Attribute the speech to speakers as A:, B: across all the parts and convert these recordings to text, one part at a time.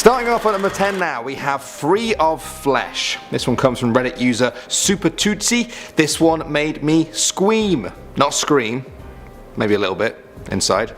A: Starting off at number 10 now, we have Free of Flesh. This one comes from Reddit user Super Tootsie. This one made me squeam. Not scream, maybe a little bit inside.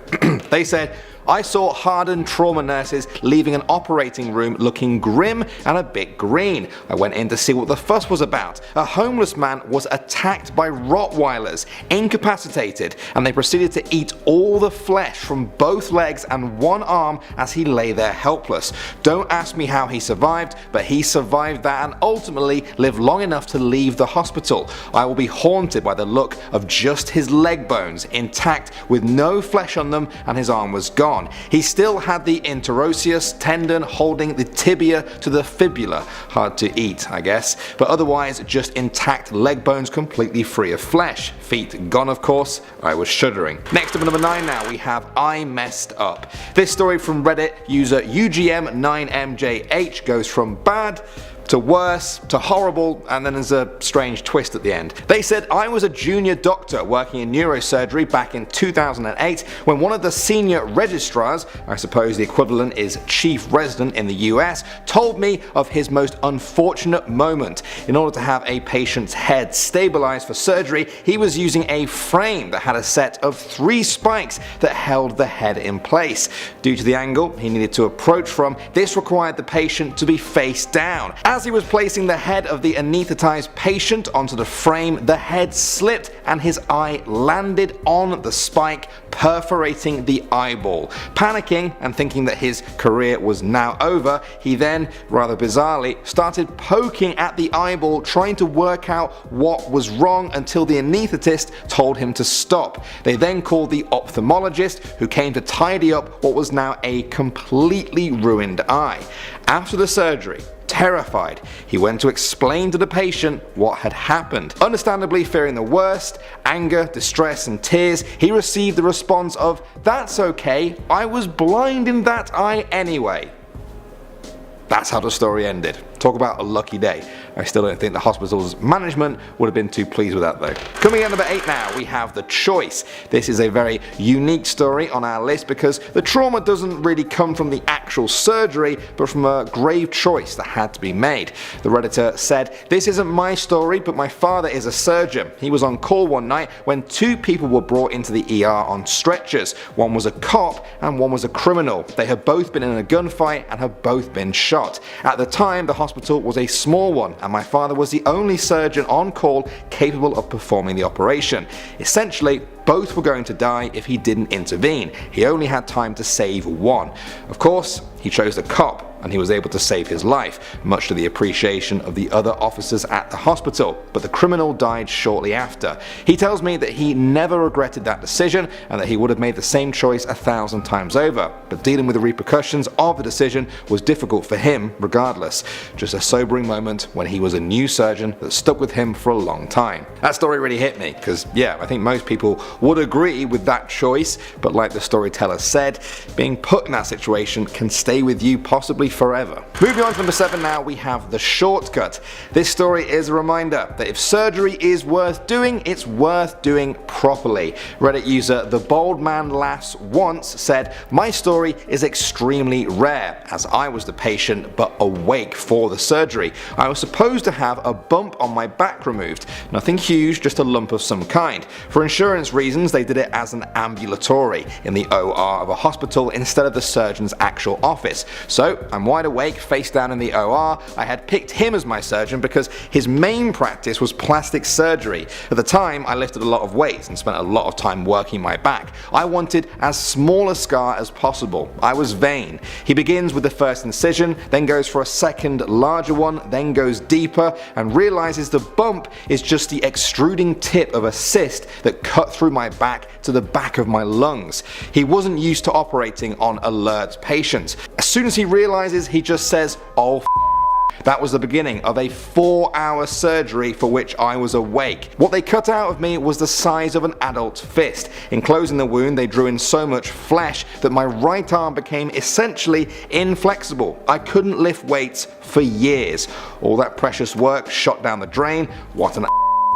A: They said, I saw hardened trauma nurses leaving an operating room looking grim and a bit green. I went in to see what the fuss was about. A homeless man was attacked by Rottweilers, incapacitated, and they proceeded to eat all the flesh from both legs and one arm as he lay there helpless. Don't ask me how he survived, but he survived that and ultimately lived long enough to leave the hospital. I will be haunted by the look of just his leg bones intact with no flesh on them, and his arm was gone. He still had the interosseous tendon holding the tibia to the fibula. Hard to eat, I guess, but otherwise just intact leg bones completely free of flesh. Feet gone, of course. I was shuddering. Next up at number 9 now, we have I Messed Up. This story from Reddit user UGM9MJH goes from bad to worse, to horrible, and then there's a strange twist at the end. They said, I was a junior doctor working in neurosurgery back in 2008 when one of the senior registrars, I suppose the equivalent is chief resident in the US, told me of his most unfortunate moment. In order to have a patient's head stabilized for surgery, he was using a frame that had a set of 3 spikes that held the head in place. Due to the angle he needed to approach from, this required the patient to be face down. As he was placing the head of the anaesthetized patient onto the frame, the head slipped and his eye landed on the spike, perforating the eyeball. Panicking and thinking that his career was now over, he then, rather bizarrely, started poking at the eyeball, trying to work out what was wrong until the anaesthetist told him to stop. They then called the ophthalmologist, who came to tidy up what was now a completely ruined eye. After the surgery, terrified, he went to explain to the patient what had happened. Understandably fearing the worst, anger, distress and tears, he received the response of, "That's okay, I was blind in that eye anyway." That's how the story ended. Talk about a lucky day. I still don't think the hospital's management would have been too pleased with that though. Coming in at number 8 now, we have The Choice. This is a very unique story on our list because the trauma doesn't really come from the actual surgery, but from a grave choice that had to be made. The Redditor said, "This isn't my story, but my father is a surgeon. He was on call one night when 2 people were brought into the ER on stretchers. One was a cop and one was a criminal. They had both been in a gunfight and had both been shot. At the time, the hospital was a small one and my father was the only surgeon on call capable of performing the operation. Essentially, both were going to die if he didn't intervene. He only had time to save one. Of course, he chose the cop and he was able to save his life, much to the appreciation of the other officers at the hospital, but the criminal died shortly after. He tells me that he never regretted that decision and that he would have made the same choice 1,000 times over, but dealing with the repercussions of the decision was difficult for him regardless. Just a sobering moment when he was a new surgeon that stuck with him for a long time." That story really hit me because yeah, I think most people would agree with that choice, but like the storyteller said, being put in that situation can stay with you possibly forever. Moving on to number 7 now, we have The Shortcut. This story is a reminder that if surgery is worth doing, it's worth doing properly. Reddit user The Bold Man Laughs Once said, "My story is extremely rare as I was the patient but awake for the surgery. I was supposed to have a bump on my back removed. Nothing huge, just a lump of some kind. For insurance reasons, they did it as an ambulatory in the OR of a hospital instead of the surgeon's actual office. So I'm wide awake, face down in the OR. I had picked him as my surgeon because his main practice was plastic surgery. At the time, I lifted a lot of weights and spent a lot of time working my back. I wanted as small a scar as possible. I was vain. He begins with the first incision, then goes for a second larger one, then goes deeper and realizes the bump is just the extruding tip of a cyst that cut through my back to the back of my lungs. He wasn't used to operating on alert patients. As soon as he realizes, he just says, 'Oh f***.' That was the beginning of a 4-hour surgery for which I was awake. What they cut out of me was the size of an adult fist. In closing the wound, they drew in so much flesh that my right arm became essentially inflexible. I couldn't lift weights for years. All that precious work shot down the drain. What an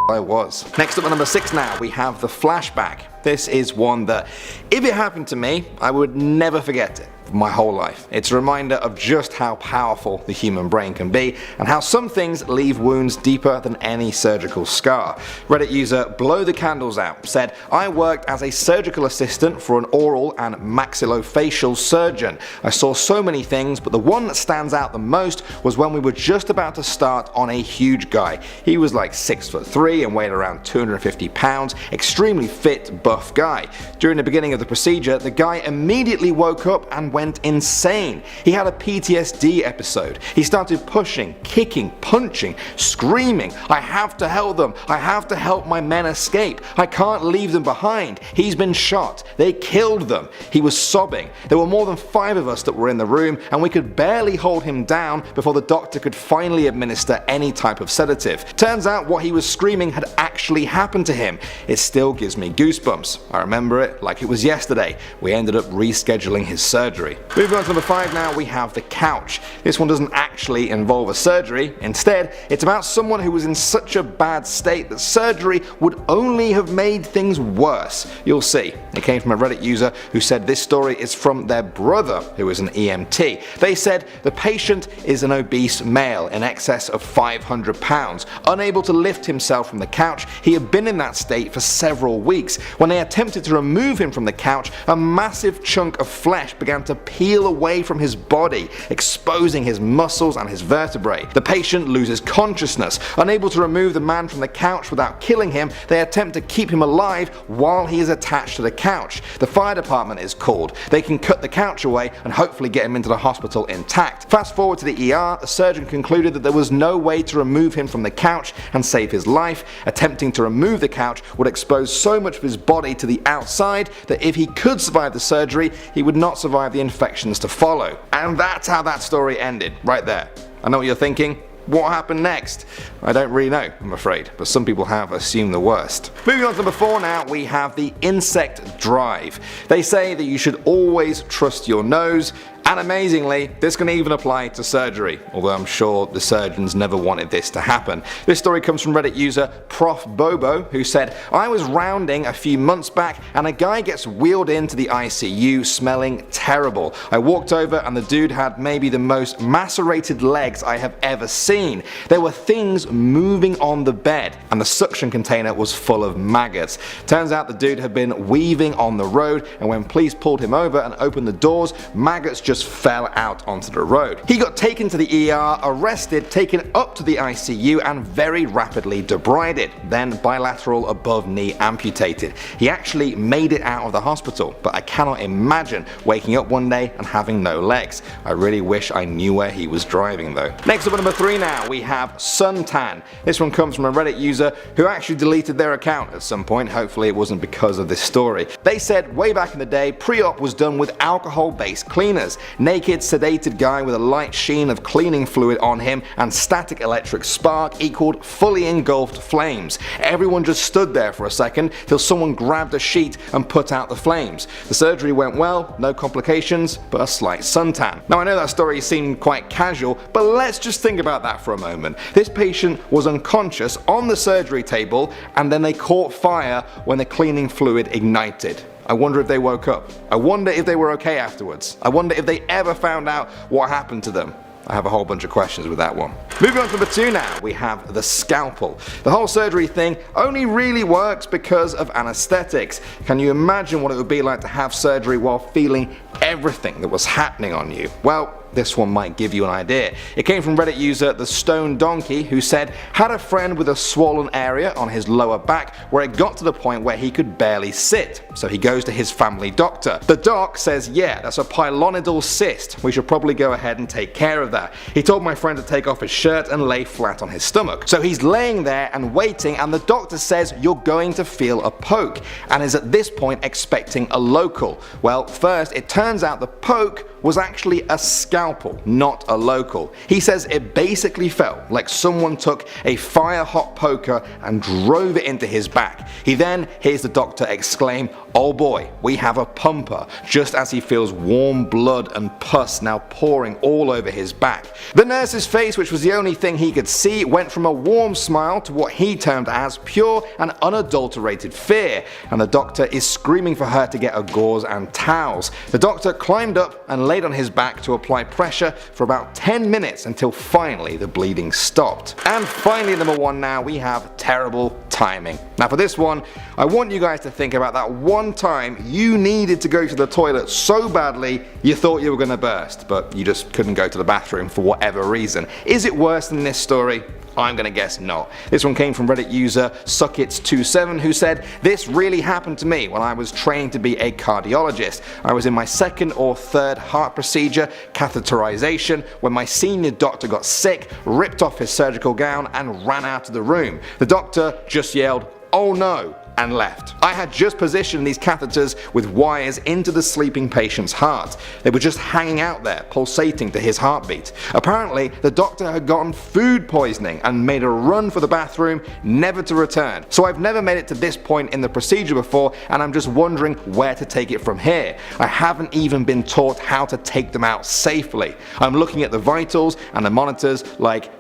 A: I was." Next up at number 6 now, we have The Flashback. This is one that, if it happened to me, I would never forget it. my whole life. It's a reminder of just how powerful the human brain can be and how some things leave wounds deeper than any surgical scar. Reddit user Blow the Candles Out said, "I worked as a surgical assistant for an oral and maxillofacial surgeon. I saw so many things, but the one that stands out the most was when we were just about to start on a huge guy. He was like 6'3" and weighed around 250 pounds, extremely fit, buff guy. During the beginning of the procedure, the guy immediately woke up and went insane. He had a PTSD episode. He started pushing, kicking, punching, screaming, 'I have to help them, I have to help my men escape, I can't leave them behind, he's been shot, they killed them.' He was sobbing. There were more than 5 of us that were in the room and we could barely hold him down before the doctor could finally administer any type of sedative. Turns out what he was screaming had actually happened to him. It still gives me goosebumps. I remember it like it was yesterday. We ended up rescheduling his surgery." Moving on to number 5 now, we have the couch. This one doesn't actually involve a surgery. Instead, it's about someone who was in such a bad state that surgery would only have made things worse. You'll see. It came from a Reddit user who said this story is from their brother, who is an EMT. They said the patient is an obese male in excess of 500 pounds, unable to lift himself from the couch. He had been in that state for several weeks. When they attempted to remove him from the couch, a massive chunk of flesh began to peel away from his body, exposing his muscles and his vertebrae. The patient loses consciousness. Unable to remove the man from the couch without killing him, they attempt to keep him alive while he is attached to the couch. The fire department is called. They can cut the couch away and hopefully get him into the hospital intact. Fast forward to the ER, the surgeon concluded that there was no way to remove him from the couch and save his life. Attempting to remove the couch would expose so much of his body to the outside that if he could survive the surgery, he would not survive the infections to follow. And that's how that story ended, right there. I know what you're thinking. What happened next? I don't really know, I'm afraid, but some people have assumed the worst. Moving on to number 4 now, we have the insect drive. They say that you should always trust your nose, and amazingly, this can even apply to surgery, although I'm sure the surgeons never wanted this to happen. This story comes from Reddit user Prof Bobo, who said, "I was rounding a few months back and a guy gets wheeled into the ICU smelling terrible. I walked over and the dude had maybe the most macerated legs I have ever seen. There were things moving on the bed and the suction container was full of maggots. Turns out the dude had been weaving on the road, and when police pulled him over and opened the doors, maggots just fell out onto the road. He got taken to the ER, arrested, taken up to the ICU and very rapidly debrided, then bilateral above knee amputated. He actually made it out of the hospital, but I cannot imagine waking up one day and having no legs. I really wish I knew where he was driving though." Next up at number 3 now, we have suntan. This one comes from a Reddit user who actually deleted their account at some point. Hopefully it wasn't because of this story. They said way back in the day, pre-op was done with alcohol-based cleaners. Naked, sedated guy with a light sheen of cleaning fluid on him and static electric spark equaled fully engulfed flames. Everyone just stood there for a second till someone grabbed a sheet and put out the flames. The surgery went well, no complications, but a slight suntan. Now I know that story seemed quite casual, but let's just think about that for a moment. This patient was unconscious on the surgery table and then they caught fire when the cleaning fluid ignited. I wonder if they woke up. I wonder if they were okay afterwards. I wonder if they ever found out what happened to them. I have a whole bunch of questions with that one. Moving on to number 2 now, we have the scalpel. The whole surgery thing only really works because of anesthetics. Can you imagine what it would be like to have surgery while feeling everything that was happening on you? Well, this one might give you an idea. It came from Reddit user The Stone Donkey, who said, "Had a friend with a swollen area on his lower back where it got to the point where he could barely sit. So he goes to his family doctor. The doc says, yeah, that's a pilonidal cyst. We should probably go ahead and take care of that. He told my friend to take off his shirt and lay flat on his stomach. So he's laying there and waiting, and the doctor says you're going to feel a poke, and is at this point expecting a local. Well, first it turns out the poke was actually a scalpel, not a local. He says it basically felt like someone took a fire hot poker and drove it into his back. He then hears the doctor exclaim, "Oh boy, we have a pumper," just as he feels warm blood and pus now pouring all over his back. The nurse's face, which was the only thing he could see, went from a warm smile to what he termed as pure and unadulterated fear, and the doctor is screaming for her to get a gauze and towels. The doctor climbed up and laid on his back to apply pressure for about 10 minutes until finally the bleeding stopped. And finally, number 1 now, we have terrible timing. Now for this one, I want you guys to think about that one time you needed to go to the toilet so badly you thought you were going to burst, but you just couldn't go to the bathroom for whatever reason. Is it worse than this story? I'm gonna guess not. This one came from Reddit user Suckits27, who said, "This really happened to me when I was training to be a cardiologist. I was in my 2nd or 3rd heart procedure, catheterization, when my senior doctor got sick, ripped off his surgical gown and ran out of the room. The doctor just yelled, 'Oh no,' and left. I had just positioned these catheters with wires into the sleeping patient's heart. They were just hanging out there, pulsating to his heartbeat. Apparently, the doctor had gotten food poisoning and made a run for the bathroom, never to return. So I've never made it to this point in the procedure before, and I'm just wondering where to take it from here. I haven't even been taught how to take them out safely. I'm looking at the vitals and the monitors like,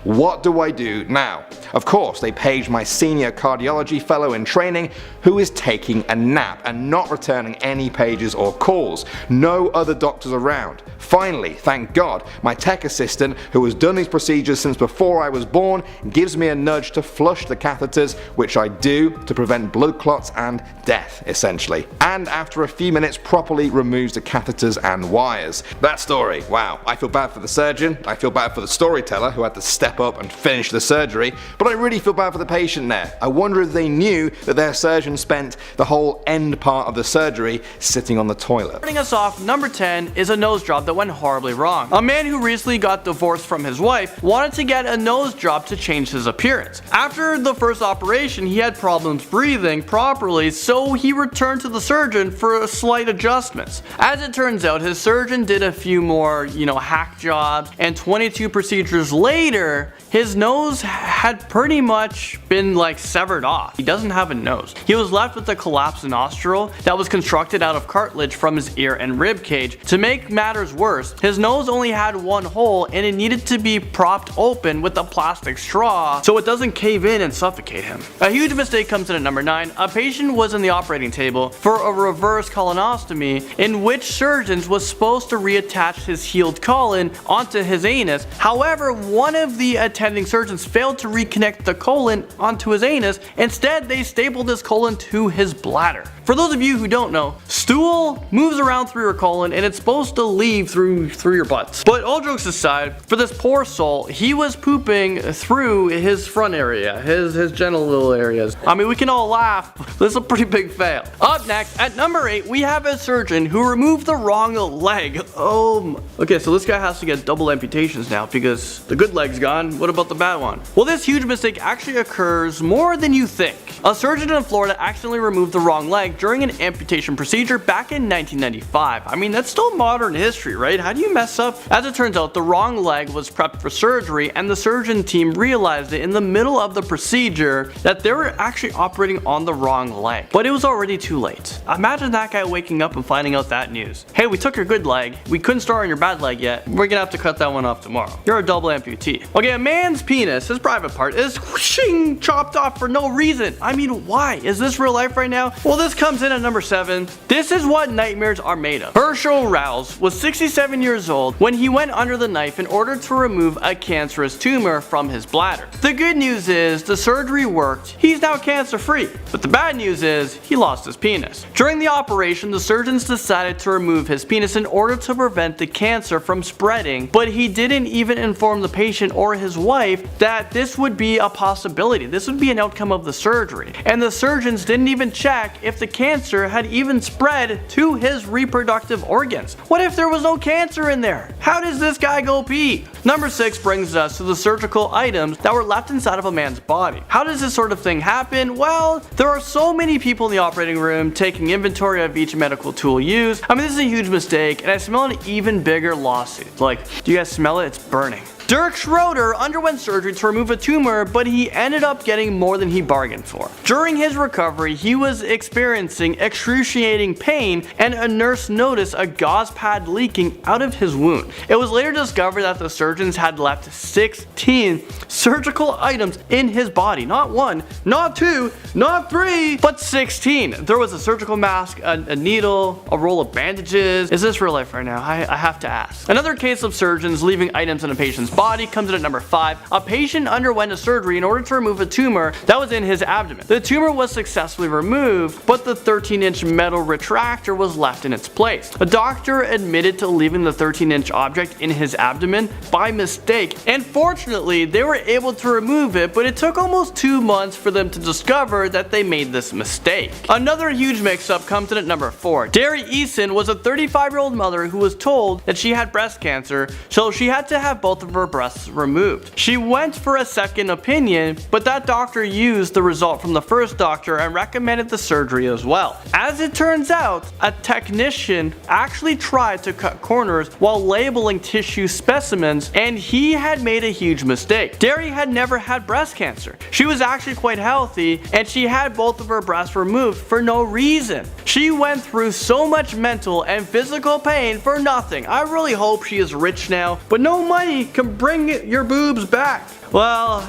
A: what do I do now?' Of course, they paged my senior cardiology fellow in training, who is taking a nap and not returning any pages or calls. No other doctors around. Finally, thank God, my tech assistant, who has done these procedures since before I was born, gives me a nudge to flush the catheters, which I do to prevent blood clots and death, essentially. And after a few minutes properly removes the catheters and wires." That story, wow. I feel bad for the surgeon, I feel bad for the storyteller who had to step up and finish the surgery, but I really feel bad for the patient there. I wonder if they knew that their surgeon spent the whole end part of the surgery sitting on the toilet.
B: Starting us off, number 10 is a nose job that went horribly wrong. A man who recently got divorced from his wife wanted to get a nose job to change his appearance. After the first operation, he had problems breathing properly, so he returned to the surgeon for slight adjustments. As it turns out, his surgeon did a few more, hack jobs, and 22 procedures later, his nose had pretty much been severed off. He doesn't have a nose. He was left with a collapsed nostril that was constructed out of cartilage from his ear and rib cage. To make matters worse, his nose only had one hole and it needed to be propped open with a plastic straw so it doesn't cave in and suffocate him. A huge mistake comes in at number 9. A patient was in the operating table for a reverse colonostomy in which surgeons was supposed to reattach his healed colon onto his anus. However, one of the attending surgeons failed to reconnect the colon onto his anus. Instead, they stapled his colon to his bladder. For those of you who don't know, stool moves around through your colon and it's supposed to leave through your butts. But all jokes aside, for this poor soul, he was pooping through his front area, his genital areas. I mean, we can all laugh, but this is a pretty big fail. Up next, at number 8, we have a surgeon who removed the wrong leg. Okay, so this guy has to get double amputations now because the good leg's gone. What about the bad one? Well, this huge mistake actually occurs more than you think. A surgeon in Florida accidentally removed the wrong leg during an amputation procedure back in 1995. I mean, that's still modern history, right? How do you mess up? As it turns out, the wrong leg was prepped for surgery and the surgeon team realized it in the middle of the procedure that they were actually operating on the wrong leg. But it was already too late. Imagine that guy waking up and finding out that news. Hey, we took your good leg. We couldn't start on your bad leg yet. We're gonna have to cut that one off tomorrow. You're a double amputee. Okay, a man's penis, his private part, is whooshing chopped off for no reason. I mean, why? Is this real life right now? Well, this comes in at number 7. This is what nightmares are made of. Herschel Rouse was 67 years old when he went under the knife in order to remove a cancerous tumor from his bladder. The good news is the surgery worked. He's now cancer free. But the bad news is he lost his penis. During the operation, the surgeons decided to remove his penis in order to prevent the cancer from spreading, but he didn't even inform the patient or his wife that this would be a possibility. This would be an outcome of the surgery. And the surgeons didn't even check if the cancer had even spread to his reproductive organs. What if there was no cancer in there? How does this guy go pee? Number 6 brings us to the surgical items that were left inside of a man's body. How does this sort of thing happen? Well, there are so many people in the operating room taking inventory of each medical tool used. I mean, this is a huge mistake, and I smell an even bigger lawsuit. Do you guys smell it? It's burning. Dirk Schroeder underwent surgery to remove a tumor, but he ended up getting more than he bargained for. During his recovery, he was experiencing excruciating pain, and a nurse noticed a gauze pad leaking out of his wound. It was later discovered that the surgeons had left 16 surgical items in his body. Not one, not two, not three, but 16. There was a surgical mask, a needle, a roll of bandages. Is this real life right now? I have to ask. Another case of surgeons leaving items in a patient's body comes in at number 5. A patient underwent a surgery in order to remove a tumor that was in his abdomen. The tumor was successfully removed, but the 13-inch metal retractor was left in its place. A doctor admitted to leaving the 13-inch object in his abdomen by mistake, and fortunately they were able to remove it, but it took almost 2 months for them to discover that they made this mistake. Another huge mix-up comes in at number 4. Derry Eason was a 35-year-old mother who was told that she had breast cancer, so she had to have both of her breasts removed. She went for a second opinion, but that doctor used the result from the first doctor and recommended the surgery as well. As it turns out, a technician actually tried to cut corners while labeling tissue specimens, and he had made a huge mistake. Derry had never had breast cancer. She was actually quite healthy, and she had both of her breasts removed for no reason. She went through so much mental and physical pain for nothing. I really hope she is rich now, but no money can bring your boobs back. Well,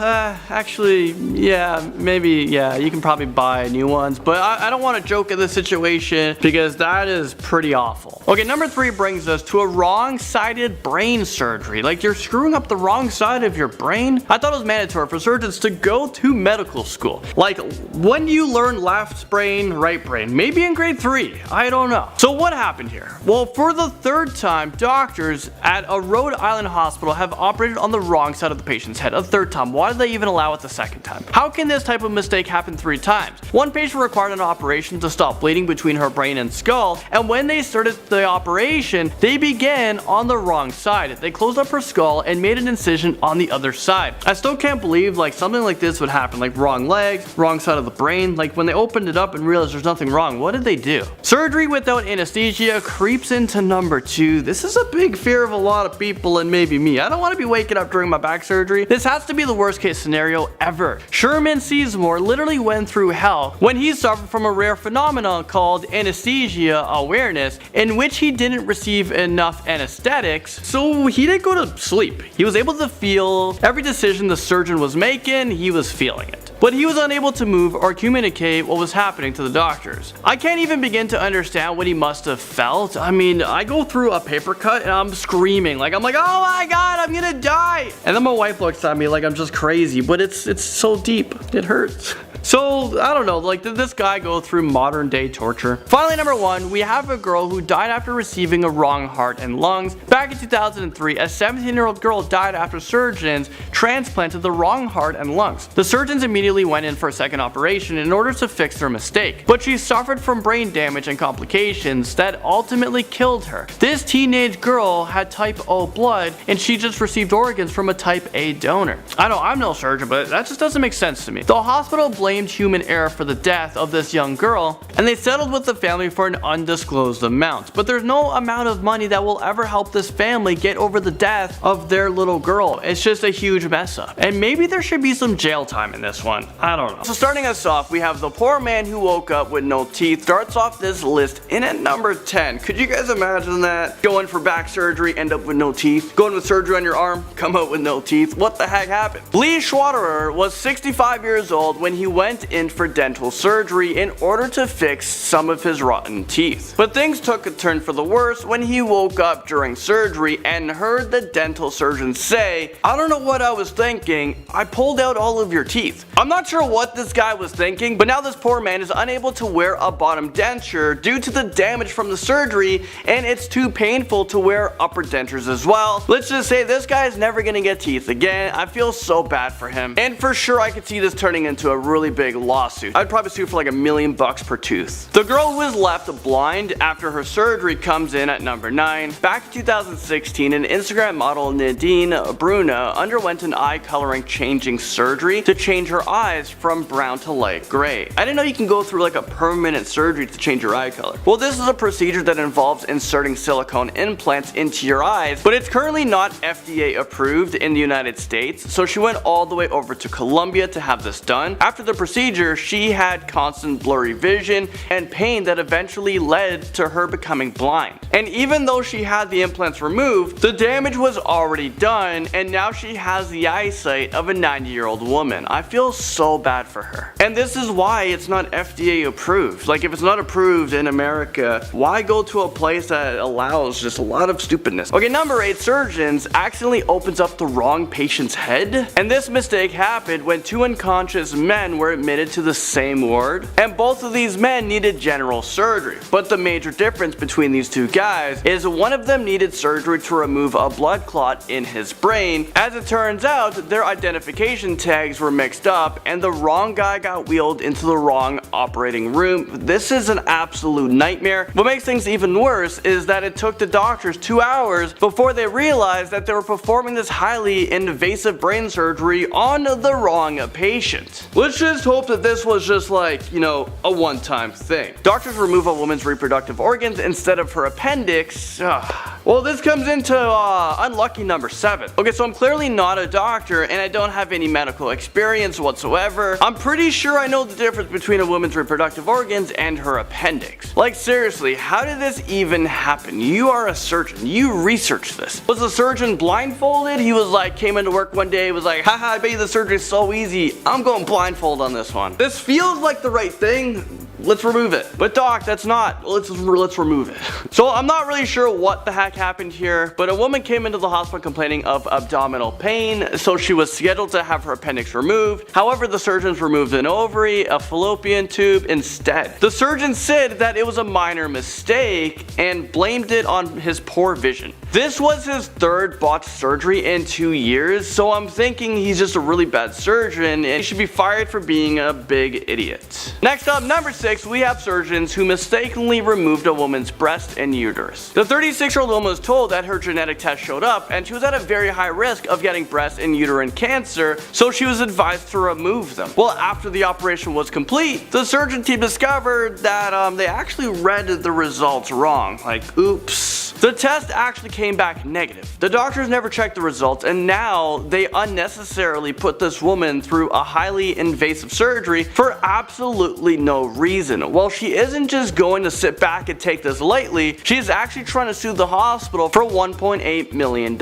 B: actually, yeah, maybe, yeah, you can probably buy new ones, but I don't want to joke at this situation because that is pretty awful. Okay, number 3 brings us to a wrong-sided brain surgery. Like, you're screwing up the wrong side of your brain? I thought it was mandatory for surgeons to go to medical school. Like, when you learn left brain, right brain? Maybe in grade 3, I don't know. So what happened here? Well, for the 3rd time, doctors at a Rhode Island hospital have operated on the wrong side of the patient's head. 3rd time. Why did they even allow it the 2nd time? How can this type of mistake happen 3 times? One patient required an operation to stop bleeding between her brain and skull, and when they started the operation, they began on the wrong side. They closed up her skull and made an incision on the other side. I still can't believe like something like this would happen, like wrong legs, wrong side of the brain. Like when they opened it up and realized there's nothing wrong, what did they do? Surgery without anesthesia creeps into number 2. This is a big fear of a lot of people and maybe me. I don't want to be waking up during my back surgery. This has to be the worst case scenario ever. Sherman Sizemore literally went through hell when he suffered from a rare phenomenon called anesthesia awareness, in which he didn't receive enough anesthetics, so he didn't go to sleep. He was able to feel every decision the surgeon was making, he was feeling it. But he was unable to move or communicate what was happening to the doctors. I can't even begin to understand what he must have felt. I mean, I go through a paper cut and I'm screaming, like I'm like, oh my god, I'm gonna die. And then my wife looks at me like I'm just crazy, but it's so deep, it hurts. So, I don't know, like did this guy go through modern day torture? Finally, number 1, we have a girl who died after receiving a wrong heart and lungs. Back in 2003, a 17-year-old girl died after surgeons transplanted the wrong heart and lungs. The surgeons immediately went in for a second operation in order to fix their mistake, but she suffered from brain damage and complications that ultimately killed her. This teenage girl had type O blood, and she just received organs from a type A donor. I know, I'm no surgeon, but that just doesn't make sense to me. The hospital blamed human error for the death of this young girl, and they settled with the family for an undisclosed amount. But there's no amount of money that will ever help this family get over the death of their little girl. It's just a huge mess up. And maybe there should be some jail time in this one. I don't know. So starting us off, we have the poor man who woke up with no teeth. Starts off this list in at number 10. Could you guys imagine that? Going for back surgery, end up with no teeth. Going with surgery on your arm, come out with no teeth. What the heck happened? Lee Schwaderer was 65 years old when he went in for dental surgery in order to fix some of his rotten teeth. But things took a turn for the worse when he woke up during surgery and heard the dental surgeon say, "I don't know what I was thinking, I pulled out all of your teeth." I'm not sure what this guy was thinking, but now this poor man is unable to wear a bottom denture due to the damage from the surgery, and it's too painful to wear upper dentures as well. Let's just say this guy is never gonna get teeth again. I feel so bad for him, and for sure I could see this turning into a really big lawsuit. I'd probably sue for like $1 million per tooth. The girl who was left blind after her surgery comes in at number 9. Back in 2016, an Instagram model, Nadine Bruna, underwent an eye coloring changing surgery to change her eyes from brown to light gray. I didn't know you can go through like a permanent surgery to change your eye color. Well, this is a procedure that involves inserting silicone implants into your eyes, but it's currently not FDA approved in the United States, so she went all the way over to Colombia to have this done. After the procedure, she had constant blurry vision and pain that eventually led to her becoming blind. And even though she had the implants removed, the damage was already done, and now she has the eyesight of a 90-year-old woman. I feel so bad for her. And this is why it's not FDA approved. Like, if it's not approved in America, why go to a place that allows just a lot of stupidness? Okay, number 8, surgeons accidentally opens up the wrong patient's head. And this mistake happened when 2 unconscious men were admitted to the same ward, and both of these men needed general surgery. But the major difference between these two guys is one of them needed surgery to remove a blood clot in his brain. As it turns out, their identification tags were mixed up and the wrong guy got wheeled into the wrong operating room. This is an absolute nightmare. What makes things even worse is that it took the doctors 2 hours before they realized that they were performing this highly invasive brain surgery on the wrong patient. Let's just hope that this was just like, you know, a one-time thing. Doctors remove a woman's reproductive organs instead of her appendix. Well, this comes into unlucky number 7. Okay, so I'm clearly not a doctor and I don't have any medical experience whatsoever. I'm pretty sure I know the difference between a woman's reproductive organs and her appendix. Like, seriously, how did this even happen? You are a surgeon. You researched this. Was the surgeon blindfolded? He was like, came into work one day, was like, haha, I bet you the surgery's so easy. I'm going blindfold on this one. This feels like the right thing. Let's remove it. But doc, that's not. Let's remove it. So I'm not really sure what the heck happened here, but a woman came into the hospital complaining of abdominal pain, so she was scheduled to have her appendix removed. However, the surgeons removed an ovary, a fallopian tube instead. The surgeon said that it was a minor mistake and blamed it on his poor vision. This was his 3rd botched surgery in 2 years, so I'm thinking he's just a really bad surgeon and he should be fired for being a big idiot. Next up, number 6, we have surgeons who mistakenly removed a woman's breast and uterus. The 36-year-old woman was told that her genetic test showed up and she was at a very high risk of getting breast and uterine cancer, so she was advised to remove them. Well, after the operation was complete, the surgeon team discovered that they actually read the results wrong. Like, oops. The test actually came back negative. The doctors never checked the results, and now they unnecessarily put this woman through a highly invasive surgery for absolutely no reason. Well, she isn't just going to sit back and take this lightly, she's actually trying to sue the hospital for $1.8 million,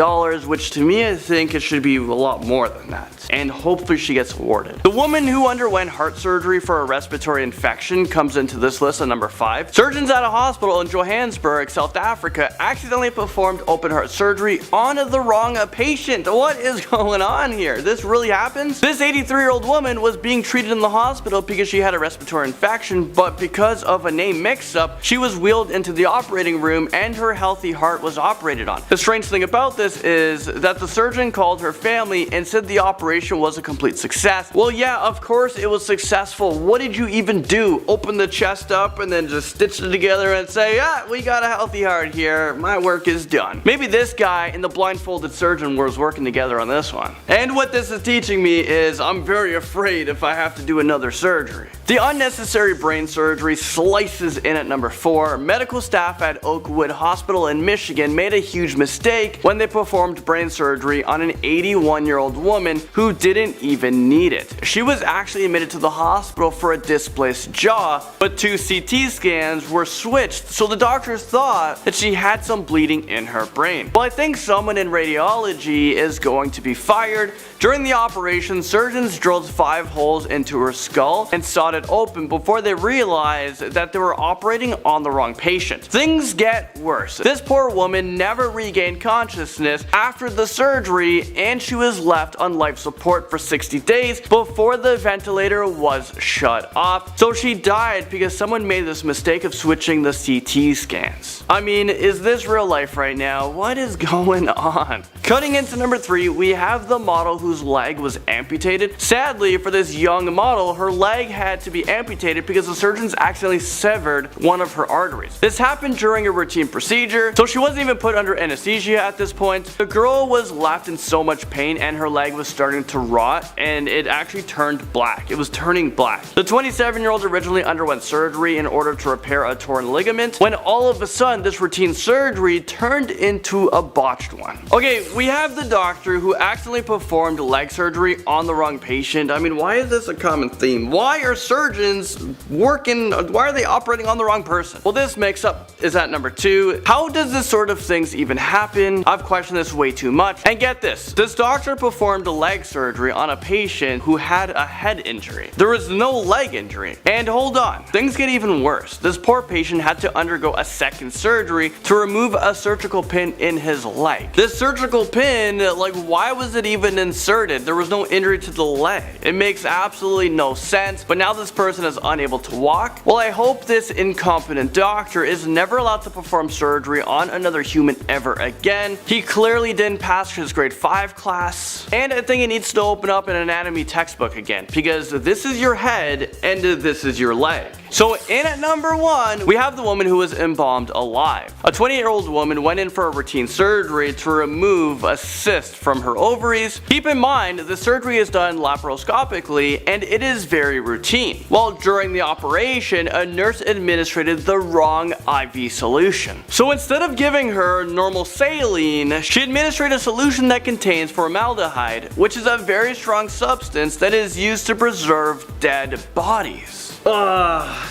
B: which to me I think it should be a lot more than that. And hopefully she gets awarded. The woman who underwent heart surgery for a respiratory infection comes into this list at number 5. Surgeons at a hospital in Johannesburg, South Africa, accidentally performed open heart surgery on the wrong patient. What is going on here? This really happens? This 83-year-old woman was being treated in the hospital because she had a respiratory infection, but because of a name mix-up, she was wheeled into the operating room and her healthy heart was operated on. The strange thing about this is that the surgeon called her family and said the operation was a complete success. Well, yeah, of course it was successful. What did you even do? Open the chest up and then just stitch it together and say, yeah, we got a healthy heart here. My work is done. Maybe this guy and the blindfolded surgeon was working together on this one. And what this is teaching me is I'm very afraid if I have to do another surgery. The unnecessary brain surgery slices in at number 4. Medical staff at Oakwood Hospital in Michigan made a huge mistake when they performed brain surgery on an 81-year-old woman who didn't even need it. She was actually admitted to the hospital for a displaced jaw, but 2 CT scans were switched, so the doctors thought that she had some bleeding in her brain. Well, I think someone in radiology is going to be fired. During the operation, surgeons drilled 5 holes into her skull and soldered it open before they realized that they were operating on the wrong patient. Things get worse. This poor woman never regained consciousness after the surgery, and she was left on life support for 60 days before the ventilator was shut off. So she died because someone made this mistake of switching the CT scans. I mean, is this real life right now? What is going on? Cutting into number 3, we have the model whose leg was amputated. Sadly for this young model, her leg had to be amputated because the surgeons accidentally severed one of her arteries. This happened during a routine procedure, so she wasn't even put under anesthesia at this point. The girl was left in so much pain and her leg was starting to rot, and it actually turned black. It was turning black. The 27-year-old originally underwent surgery in order to repair a torn ligament, when all of a sudden this routine surgery turned into a botched one. Okay, we have the doctor who accidentally performed leg surgery on the wrong patient. I mean, why is this a common theme? Why are surgeons why are they operating on the wrong person? Well, this mix-up is at number 2. How does this sort of things even happen? I've questioned this way too much. And get this doctor performed a leg surgery on a patient who had a head injury. There was no leg injury. And hold on, things get even worse. This poor patient had to undergo a second surgery to remove a surgical pin in his leg. This surgical pin, like, why was it even inserted? There was no injury to the leg. It makes absolutely no sense, but now this person is unable to walk. Well, I hope this incompetent doctor is never allowed to perform surgery on another human ever again. He clearly didn't pass his grade 5 class, and I think it needs to open up an anatomy textbook again, because this is your head and this is your leg. So in at number 1, we have the woman who was embalmed alive. A 28-year-old woman went in for a routine surgery to remove a cyst from her ovaries. Keep in mind, the surgery is done laparoscopically and it is very routine. Well, during the operation, a nurse administered the wrong IV solution. So instead of giving her normal saline, she administered a solution that contains formaldehyde, which is a very strong substance that is used to preserve dead bodies.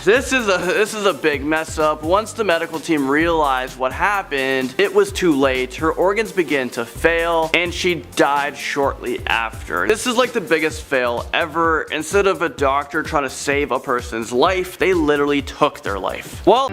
B: This is a big mess up. Once the medical team realized what happened, it was too late. Her organs began to fail and she died shortly after. This is like the biggest fail ever. Instead of a doctor trying to save a person's life, they literally took their life. Well,